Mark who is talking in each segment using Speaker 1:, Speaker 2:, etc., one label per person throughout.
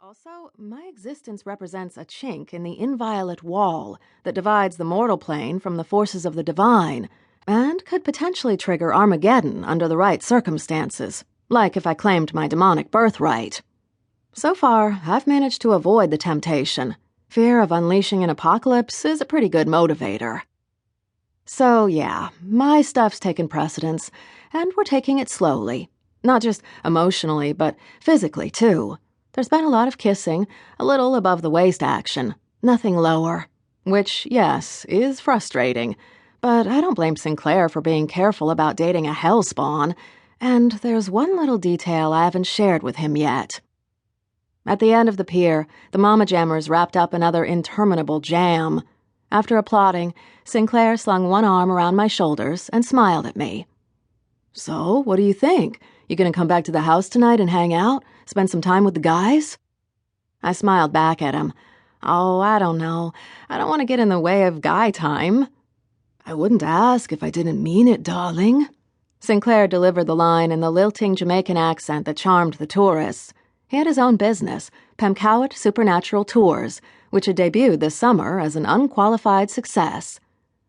Speaker 1: Also, my existence represents a chink in the inviolate wall that divides the mortal plane from the forces of the divine, and could potentially trigger Armageddon under the right circumstances, like if I claimed my demonic birthright. So far, I've managed to avoid the temptation. Fear of unleashing an apocalypse is a pretty good motivator. So yeah, my stuff's taken precedence, and we're taking it slowly. Not just emotionally, but physically, too. There's been a lot of kissing, a little above-the-waist action, nothing lower. Which, yes, is frustrating, but I don't blame Sinclair for being careful about dating a hellspawn, and there's one little detail I haven't shared with him yet. At the end of the pier, the Mama Jammers wrapped up another interminable jam. After applauding, Sinclair slung one arm around my shoulders and smiled at me. "So, what do you think? You gonna come back to the house tonight and hang out? Spend some time with the guys?" I smiled back at him. "Oh, I don't know. I don't want to get in the way of guy time." "I wouldn't ask if I didn't mean it, darling." Sinclair delivered the line in the lilting Jamaican accent that charmed the tourists. He had his own business, Pemkowet Supernatural Tours, which had debuted this summer as an unqualified success.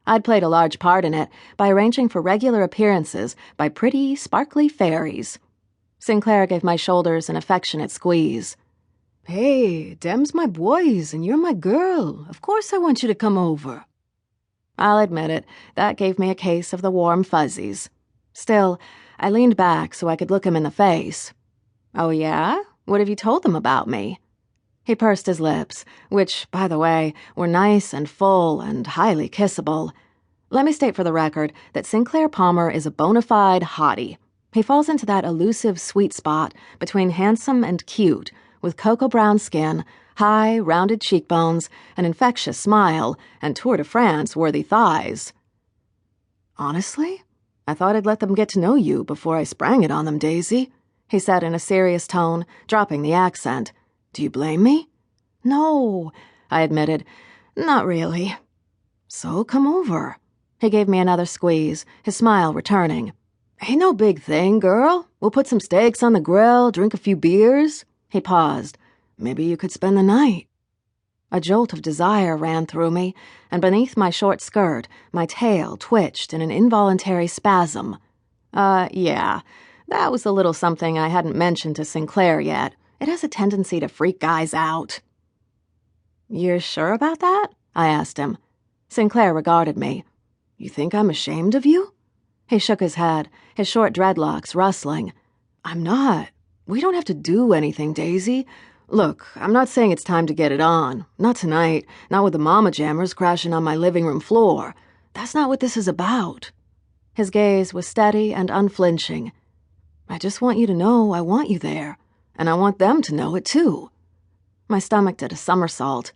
Speaker 1: I'd played a large part in it by arranging for regular appearances by pretty, sparkly fairies. Sinclair gave my shoulders an affectionate squeeze. "Hey, dem's my boys, and you're my girl. Of course I want you to come over." I'll admit it, that gave me a case of the warm fuzzies. Still, I leaned back so I could look him in the face. "Oh yeah? What have you told them about me?" He pursed his lips, which, by the way, were nice and full and highly kissable. Let me state for the record that Sinclair Palmer is a bona fide hottie. He falls into that elusive sweet spot between handsome and cute, with cocoa brown skin, high, rounded cheekbones, an infectious smile, and Tour de France-worthy thighs. "Honestly? I thought I'd let them get to know you before I sprang it on them, Daisy," he said in a serious tone, dropping the accent. "Do you blame me?" "No," I admitted. "Not really." "So come over." He gave me another squeeze, his smile returning. "Ain't no big thing, girl. We'll put some steaks on the grill, drink a few beers." He paused. "Maybe you could spend the night." A jolt of desire ran through me, and beneath my short skirt, my tail twitched in an involuntary spasm. Yeah, that was a little something I hadn't mentioned to Sinclair yet. It has a tendency to freak guys out. "You're sure about that?" I asked him. Sinclair regarded me. "You think I'm ashamed of you?" He shook his head, his short dreadlocks rustling. "I'm not. We don't have to do anything, Daisy. Look, I'm not saying it's time to get it on. Not tonight, not with the Mama Jammers crashing on my living room floor. That's not what this is about." His gaze was steady and unflinching. "I just want you to know I want you there. And I want them to know it, too." My stomach did a somersault.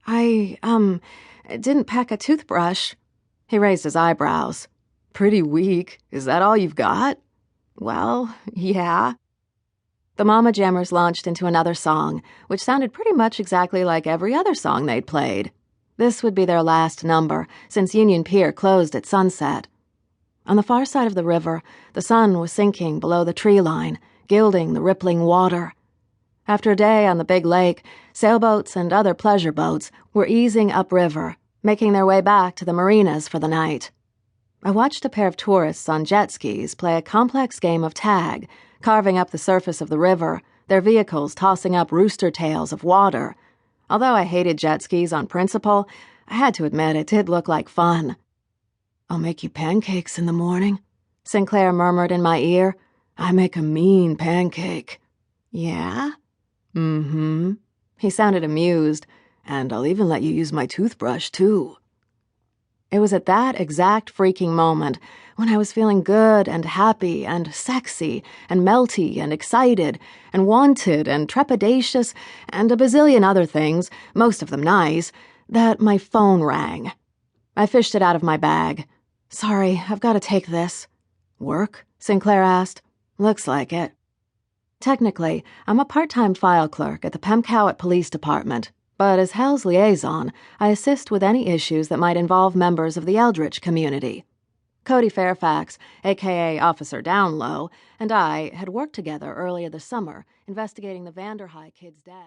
Speaker 1: I didn't pack a toothbrush." He raised his eyebrows. "Pretty weak. Is that all you've got?" "Well, yeah." The Mama Jammers launched into another song, which sounded pretty much exactly like every other song they'd played. This would be their last number, since Union Pier closed at sunset. On the far side of the river, the sun was sinking below the tree line, gilding the rippling water. After a day on the big lake, sailboats and other pleasure boats were easing upriver, making their way back to the marinas for the night. I watched a pair of tourists on jet skis play a complex game of tag, carving up the surface of the river, their vehicles tossing up rooster tails of water. Although I hated jet skis on principle, I had to admit it did look like fun. "I'll make you pancakes in the morning," Sinclair murmured in my ear. "I make a mean pancake." "Yeah?" "Mm-hmm." He sounded amused. "And I'll even let you use my toothbrush, too." It was at that exact freaking moment, when I was feeling good and happy and sexy and melty and excited and wanted and trepidatious and a bazillion other things, most of them nice, that my phone rang. I fished it out of my bag. "Sorry, I've got to take this." "Work?" Sinclair asked. "Looks like it." Technically, I'm a part-time file clerk at the Pemkowet Police Department, but as Hell's liaison, I assist with any issues that might involve members of the Eldritch community. Cody Fairfax, a.k.a. Officer Downlow, and I had worked together earlier this summer investigating the Vanderhigh kid's death.